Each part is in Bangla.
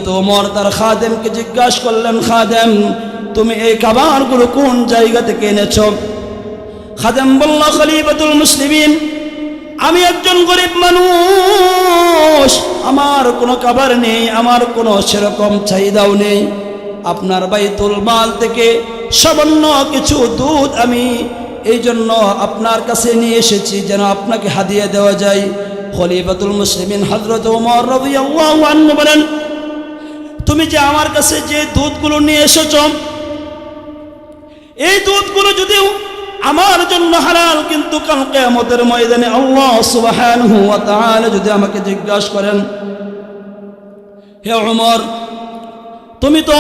তো ওমর তার খাদেমকে জিজ্ঞাসা করলেন, খাদেম তুমি এই খাবারগুলো কোন জায়গা থেকে এনেছো? খাদেম বলল, খলিফাতুল মুসলিমিন, আমি একজন গরিব মানুষ, আমার কোনো খাবার নেই, আমার কোনো সেরকম চাহিদাও নেই। আপনার বাইতুল মাল থেকে সামান্য কিছু দুধ আমি এই জন্য আপনার কাছে নিয়ে এসেছি, যেন আপনাকে হাদিয়া দেওয়া যায়। খলিফাতুল মুসলিমিন হযরত ওমর রাদিয়াল্লাহু আনহু বলেন, তুমি যে আমার কাছে যে দুধগুলো নিয়ে এসেছ, এই দুধগুলো যদিও আমার জন্য হালাল, কিন্তু কাল কিয়ামতের ময়দানে আল্লাহ সুবহানাহু ওয়া তাআলা যদি আমাকে জিজ্ঞাসা করেন, হে ওমর, তুমি তো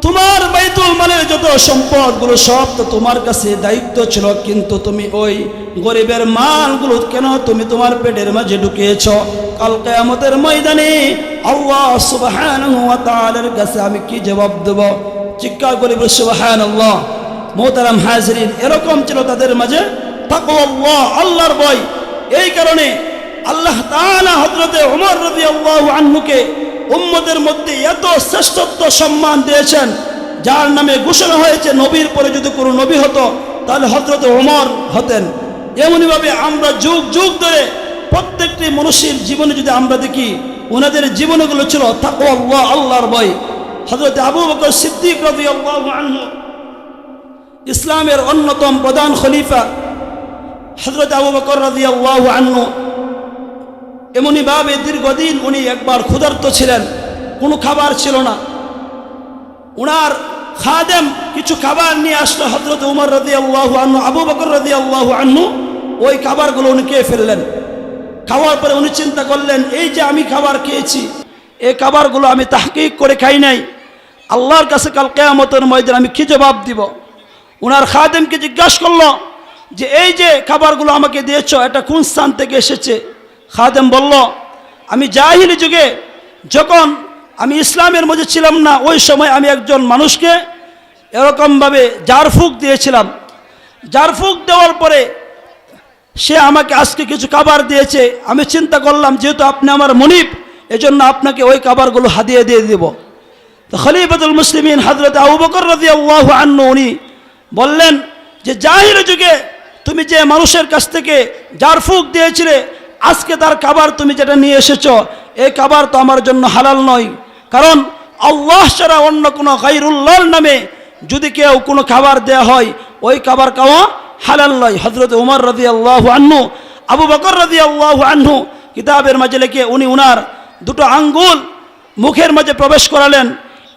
তোমার বাইতুল মালের যত সম্পদগুলো সব তো তোমার কাছে দায়িত্ব ছিল, কিন্তু তুমি ওই গরিবের মালগুলো কেন তুমি তোমার পেটের মাঝে ঢুকিয়েছ? কাল কিয়ামতের ময়দানে আল্লাহ সুবহানাহু ওয়া তাআলার কাছে আমি কি জবাব দেব? চিৎকার করে বলি সুবহানাল্লাহ। মোহতারাম হাজরিন, এরকম ছিল তাদের মাঝে তাকওয়াল্লাহ, আল্লাহর ভয়। এই কারণে আল্লাহ তাআলা হযরতে ওমর রাদিয়াল্লাহু আনহুকে উম্মতের মধ্যে এত শ্রেষ্ঠত্ব সম্মান দিয়েছেন, যার নামে ঘোষণা হয়েছে নবীর পরে যদি কোনো নবী হতো তাহলে হযরতে ওমর হতেন। এমনিভাবে আমরা যুগ যুগ ধরে প্রত্যেকটি মানুষের জীবনে যদি আমরা দেখি, ওনাদের জীবনগুলো ছিল তাকওয়াল্লাহ, আল্লাহর ভয়। হযরতে আবু বকর সিদ্দিক রাদিয়াল্লাহু আনহু, ইসলামের অন্যতম প্রধান খলিফা হযরত আবু বকর রাদিয়াল্লাহু আনহু, এমনিভাবে দীর্ঘদিন উনি একবার ক্ষুধার্ত ছিলেন, কোনো খাবার ছিল না। উনার খাদেম কিছু খাবার নিয়ে আসলো হযরত উমর রাদিয়াল্লাহু আনহু, আবু বকর রাদিয়াল্লাহু আনহু ওই খাবারগুলো উনি খেয়ে ফেললেন। খাওয়ার পরে উনি চিন্তা করলেন, এই যে আমি খাবার খেয়েছি, এই খাবারগুলো আমি তাহকিক করে খাই নাই, আল্লাহর কাছে কাল কিয়ামতের ময়দানে আমি কি জবাব দিব? উনার খাদেমকে জিজ্ঞাসা করলো যে এই যে খাবারগুলো আমাকে দিয়েছ, এটা কোন স্থান থেকে এসেছে? খাদেম বলল, আমি জাহিলি যুগে যখন আমি ইসলামের মধ্যে ছিলাম না, ওই সময় আমি একজন মানুষকে এরকমভাবে জারফুক দিয়েছিলাম। জারফুক দেওয়ার পরে সে আমাকে আজকে কিছু খাবার দিয়েছে। আমি চিন্তা করলাম, যেহেতু আপনি আমার মনিব, এজন্য আপনাকে ওই খাবারগুলো হাদিয়া দিয়ে দেব। তো খলিফাতুল মুসলিমিন হযরত আবু বকর রাদিয়াল্লাহু আনহু উনি বললেন যে জাহিলি যুগে তুমি যে মানুষের কাছ থেকে জারফুক দিয়েছিলে, আজকে তার খাবার তুমি যেটা নিয়ে এসেছো, এই খাবার তো আমার জন্য হালাল নয়, কারণ আল্লাহ ছাড়া অন্য কোনো গায়রুল্লাহর নামে যদি কেউ কোনো খাবার দেয়া হয়, ওই খাবার খাওয়া হালাল নয়। হযরত ওমর রাদিয়াল্লাহু আনহু, আবু বকর রাদিয়াল্লাহু আনহু কিতাবের মাঝে লিখে উনি উনার দুটো আঙ্গুল মুখের মাঝে প্রবেশ করালেন,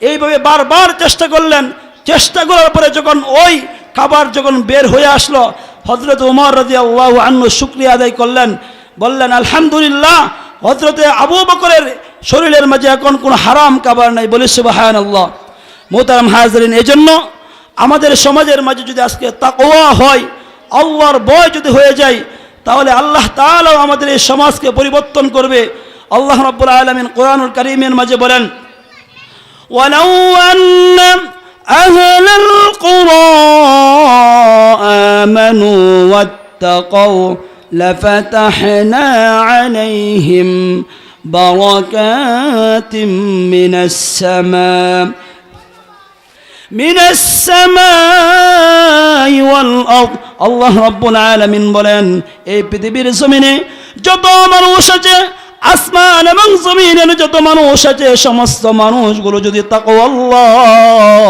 এইভাবে বারবার চেষ্টা করলেন। চেষ্টা করার পরে যখন ওই খাবার যখন বের হয়ে আসলো, হযরত ওমর রাদিয়াল্লাহু আনহু শুকরিয়া আদায় করলেন, বললেন আলহামদুলিল্লাহ, হযরতে আবু বকরের শরীরের মাঝে এখন কোনো হারাম খাবার নাই। বলি সুবহানাল্লাহ। মোহতারাম হাজরিন, এজন্য আমাদের সমাজের মাঝে যদি আজকে তাকওয়া হয়, আল্লাহর ভয় যদি হয়ে যায়, তাহলে আল্লাহ তাআলা আমাদের এই সমাজকে পরিবর্তন করবে। আল্লাহ রাব্বুল আলামিন কোরআনুল কারীমের মাঝে বলেন, ওয়ালাউ আন্না আহলাল কুরা আমানু ওয়াত্তাকাউ লাফাতাহনা আলাইহিম বারাকাতিম মিনাস সামাই ওয়াল আরদ। আল্লাহ রাব্বুল আলামিন বলেন, এই পৃথিবীর জমিনে যত মানুষ আছে, আসমান এবং জমিনের যত মানুষ আছে, সমস্ত মানুষগুলো যদি তাকওয়াল্লাহ,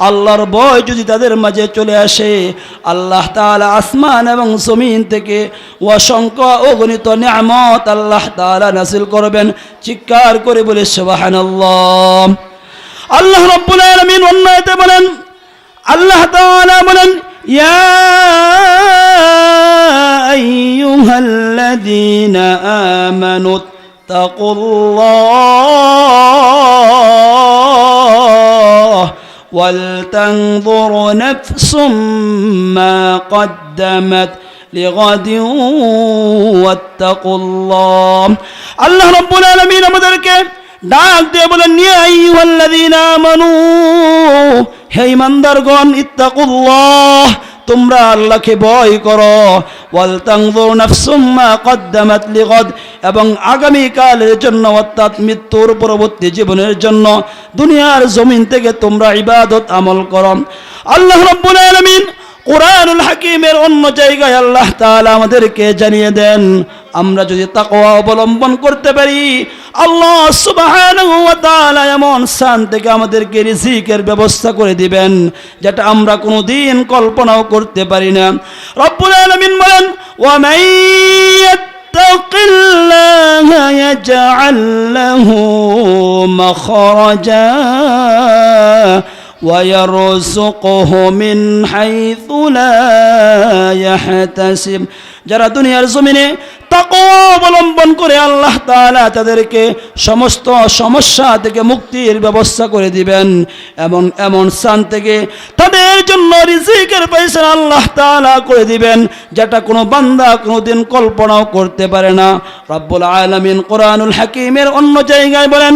আল্লাহর ভয় যদি তাদের মাঝে চলে আসে, আল্লাহ তাআলা আসমান এবং জমিন থেকে অসংখ্য অগণিত নিয়ামত আল্লাহ তাআলা নাযিল করবেন। চিৎকার করে বলে সুবহানাল্লাহ। আল্লাহ রাব্বুল আলামিন অন্য আয়াতে বলেন, আল্লাহ তাআলা বলেন, ইয়া আইয়ুহাল্লাযীনা আমানু তাকুল্লাহ ওয়ালতানযুর নাফসুম মা কদ্দামাত লিগাদিন ওয়াত্তাকুল্লাহ। আল্লাহ রাব্বুল আলামিন আমাদেরকে ডাক দিয়ে বলেন, ইয়া আইয়ুহাল্লাযীনা আমানু, হে ঈমানদারগণ, ইত্তাকুল্লাহ, তোমরা আল্লাহকে ভয় করো, ওয়াল তানজুর নাফসুম মা কদ্দামাত লিগাদ, এবং আগামী কালের জন্য অর্থাৎ মৃত্যুর পরবর্তী জীবনের জন্য দুনিয়ার জমিন থেকে তোমরা ইবাদত আমল করো। আল্লাহ রাব্বুল আলামিন কুরআনুল হাকীমের অন্য জায়গায় আল্লাহ তাআলা আমাদেরকে জানিয়ে দেন, আমরা যদি তাকওয়া অবলম্বন করতে পারি আল্লাহ সুবহানাহু ওয়া তাআলা এমন স্থান থেকে আমাদেরকে রিজিকের ব্যবস্থা করে দিবেন যেটা আমরা কোনোদিন কল্পনাও করতে পারি না। রব্বুল আলামিন বলেন, ওয়া মান ইয়াত্তাকিল্লাহা ইয়াজআল লাহু মাখরাজা ويرزقه من حيث لا يحتسب। যারা দুনিয়ার জমিনে তাকওয়া অবলম্বন করে আল্লাহ তাআলা তাদেরকে সমস্ত সমস্যা থেকে মুক্তির ব্যবস্থা করে দিবেন, এমন স্থান থেকে তাদের জন্য রিজিকের পয়সা আল্লাহ তাআলা করে দিবেন যেটা কোনো বান্দা কোনোদিন কল্পনাও করতে পারে না। রব্বুল আলামিন কুরআনুল হাকীমের অন্য জায়গায় বলেন,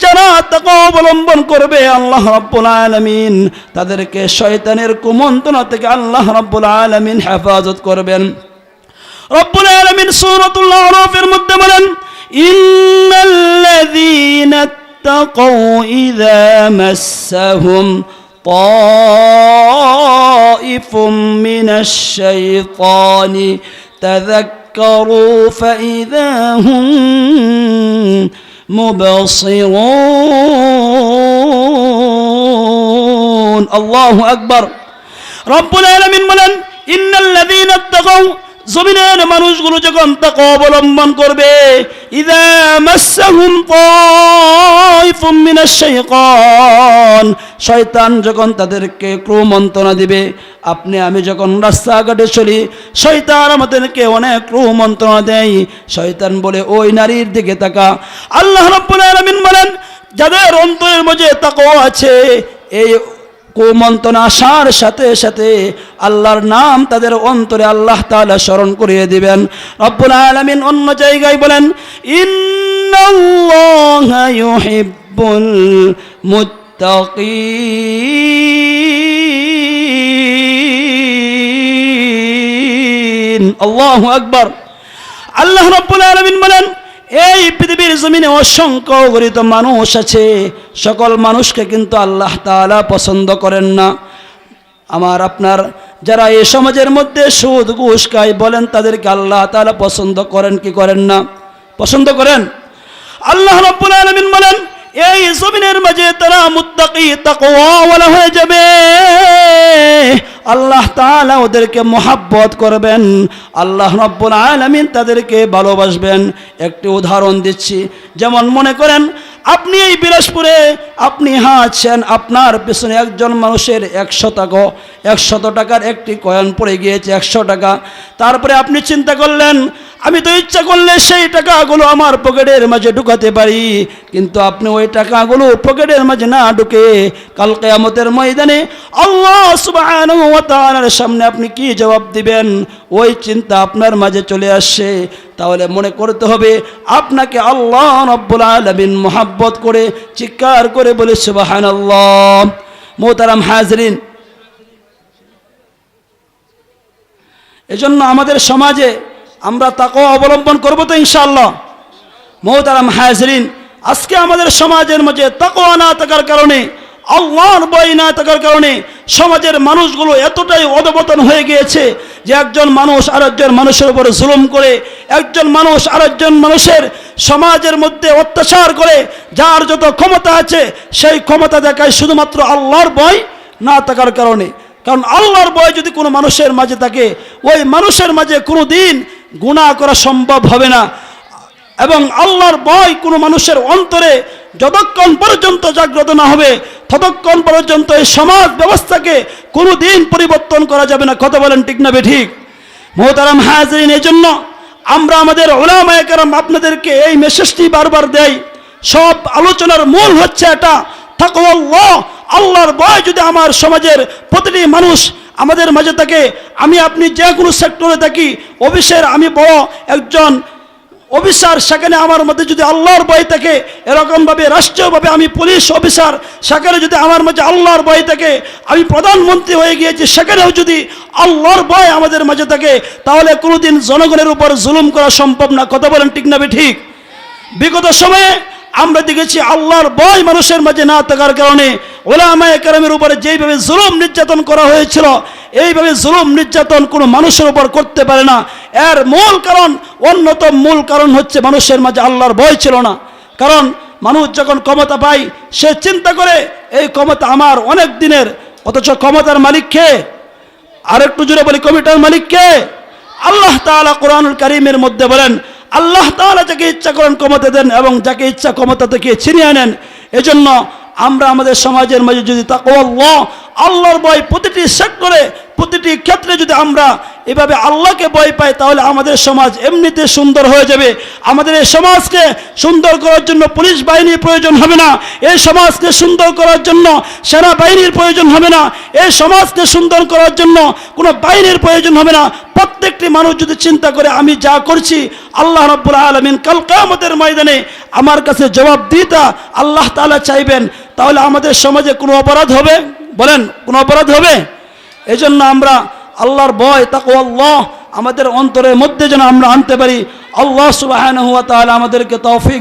যারা তাকওয়া অবলম্বন করবে আল্লাহ রাব্বুল আলামিন তাদেরকে শয়তানের কুমন্ত্রণা থেকে আল্লাহ রাব্বুল আলামিন হেফাজত করবেন। রব্বুল আলামিন সূরাতুল আরাফের মধ্যে বলেন, ইন্নাল্লাযীনা তাকাউ ইযা মাসসাহুম তাইফুম মিনাশ শাইতানি তাযাক্কারু ফাইযা হুম মুবসিরুন। আল্লাহু আকবার। রব্বুল আলামিন বলেন, ইন্নাল্লাযীনা তাকাউ, জমিনের মানুষগুলো যখন তাকওয়া অবলম্বন করবে, ইযা মাসসাহুম তাইফুম মিনাশ শাইতান, শয়তান যখন তাদেরকে কুমন্ত্রণা দিবে, আপনি আমি যখন রাস্তাঘাটে চলি শয়তান আমাদেরকে অনেক কুমন্ত্রণা দেয়। শয়তান বলে, ওই নারীর দিকে তাকা। আল্লাহ রাব্বুল আলামিন বলেন, যাদের অন্তরের মাঝে তাকওয়া আছে, এই কুমন্ত্রণা আসার সাথে সাথে আল্লাহর নাম তাদের অন্তরে আল্লাহ তাআলা স্মরণ করিয়ে দিবেন। রব্বুল আলামিন অন্য জায়গায় বলেন, ইন্নাল্লাহা ইউহিব্বুল মুত্তাকিন। আল্লাহু আকবার। আল্লাহ রাব্বুল আলামিন বলেন, এই পৃথিবীর জমিনে অসংখ্য অগণিত মানুষ আছে, সকল মানুষকে কিন্তু আল্লাহ তাআলা পছন্দ করেন না। আমার আপনার যারা এই সমাজের মধ্যে সুদ ঘুষ খায়, বলেন তাদেরকে আল্লাহ তাআলা পছন্দ করেন কি করেন না? পছন্দ করেন। আল্লাহ রাব্বুল আলামিন বলেন, এই জমিনের মাঝে তারা মুত্তাকি তাকওয়াওয়ালা হয়ে যাবে, আল্লাহ তাআলা ওদেরকে মহব্বত করবেন, আল্লাহ রাব্বুল আলামিন তাদেরকে ভালোবাসবেন। একটি উদাহরণ দিচ্ছি, যেমন মনে করেন আপনি এই বিলাসপুরে আপনি হাঁটছেন, আপনার পেছনে একজন মানুষের 100 টাকার একটি কয়েন পড়ে গিয়েছে, 100 টাকা। তারপরে আপনি চিন্তা করলেন, আমি তো ইচ্ছা করলে সেই টাকাগুলো আমার পকেটের মাঝে ঢুকাতে পারি, কিন্তু আপনি ওই টাকাগুলো পকেটের মাঝে না ঢুকে কাল কিয়ামতের ময়দানে আল্লাহ সুবহানাহু ওয়া তাআলার সামনে আপনি কি জবাব দিবেন? ওই চিন্তা আপনার মাঝে চলে আসছে। তাহলে মনে করতে হবে আপনাকে আল্লাহ রাব্বুল আলামিন মহব্বত করে চিৎকার করে বলে সুবহানাল্লাহ। মোহতারাম হাজরিন, এজন্য আমাদের সমাজে আমরা তাকওয়া অবলম্বন করব তো ইনশাআল্লাহ। মোহতারাম হাজরিন, আজকে আমাদের সমাজের মাঝে তাকওয়া না থাকার কারণে, আল্লাহর ভয় না থাকার কারণে সমাজের মানুষগুলো এতটাই অধঃপতন হয়ে গিয়েছে যে একজন মানুষ আরেকজন মানুষের উপরে জুলুম করে, একজন মানুষ আরেকজন মানুষের সমাজের মধ্যে অত্যাচার করে, যার যত ক্ষমতা আছে সেই ক্ষমতা দেখায় শুধুমাত্র আল্লাহর ভয় না থাকার কারণে। কারণ আল্লাহর ভয় যদি কোনো মানুষের মাঝে থাকে, ওই মানুষের মাঝে কোনো দিন গুনাহ করা সম্ভব হবে না। এবং আল্লাহর ভয় কোনো মানুষের অন্তরে যতক্ষণ পর্যন্ত জাগ্রত না হবে ততক্ষণ পর্যন্ত এই সমাজ ব্যবস্থাকে কোনো দিন পরিবর্তন করা যাবে না। কথা বলেন ঠিক না বেঠিক? মোহতারাম হাজরিন, এই জন্য আমরা আমাদের উলামায়ে কেরাম আপনাদেরকে এই মেসেজটি বারবার দেই। সব আলোচনার মূল হচ্ছে এটা, তাকওয়াল্লাহ, আল্লাহর ভয় যদি আমার সমাজের প্রতিটি মানুষ আমাদের মাঝে থাকে, আমি আপনি যে কোনো সেক্টরে থাকি, অফিসের আমি বড় একজন অফিসার, সেখানে আমার মধ্যে যদি আল্লাহর ভয় থাকে, এরকমভাবে রাষ্ট্রীয়ভাবে আমি পুলিশ অফিসার, সেখানে যদি আমার মাঝে আল্লাহর ভয় থাকে, আমি প্রধানমন্ত্রী হয়ে গিয়েছি, সেখানেও যদি আল্লাহর ভয় আমাদের মাঝে থাকে, তাহলে কোনোদিন জনগণের উপর জুলুম করা সম্ভব না। কথা বলেন ঠিক না ঠিক? বিগত সময়ে আমরা দেখেছি আল্লাহর ভয় মানুষের মাঝে না থাকার কারণে উলামায়ে কেরামের উপরে যেইভাবে জুলুম নির্যাতন করা হয়েছিল, এইভাবে জুলুম নির্যাতন কোনো মানুষের উপর করতে পারে না। এর মূল কারণ, অন্যতম মূল কারণ হচ্ছে মানুষের মাঝে আল্লাহর ভয় ছিল না। কারণ মানুষ যখন ক্ষমতা পায়, সে চিন্তা করে এই ক্ষমতা আমার অনেক দিনের, অথচ ক্ষমতার মালিক কে? আর একটু জোরে বলি, ক্ষমতার মালিক কে? আল্লাহ তাআলা কোরআনুল কারীমের মধ্যে বলেন, আল্লাহ তাআলা যাকে ইচ্ছা করেন ক্ষমতা দেন এবং যাকে ইচ্ছা ক্ষমতা থেকে ছিনিয়ে নেন। এজন্য আমরা আমাদের সমাজের মাঝে যদি তাকওয়াল্লাহ, আল্লাহর ভয় প্রতিটি সেক্টরে, প্রতিটি ক্ষেত্রে যদি আমরা এভাবে আল্লাহকে ভয় পাই, তাহলে আমাদের সমাজ এমনিতে সুন্দর হয়ে যাবে। আমাদের এই সমাজকে সুন্দর করার জন্য পুলিশ বাহিনীর প্রয়োজন হবে না, এই সমাজকে সুন্দর করার জন্য সেনাবাহিনীর প্রয়োজন হবে না, এই সমাজকে সুন্দর করার জন্য কোনো বাহিনীর প্রয়োজন হবে না। প্রত্যেকটি মানুষ যদি চিন্তা করে আমি যা করছি আল্লাহ রাব্বুল আলামিন কাল কিয়ামতের ময়দানে আমার কাছে জবাবদিহিতা আল্লাহ তাআলা চাইবেন, তাহলে আমাদের সমাজে কোনো অপরাধ হবে? বলেন, কোনো অপরাধ হবে? এজন্য আমরা আল্লাহর ভয়, তাকওয়াল্লাহ আমাদের অন্তরের মধ্যে যেন আমরা আনতে পারি। আল্লাহ সুবহানাহু ওয়া তাআলা আমাদেরকে তৌফিক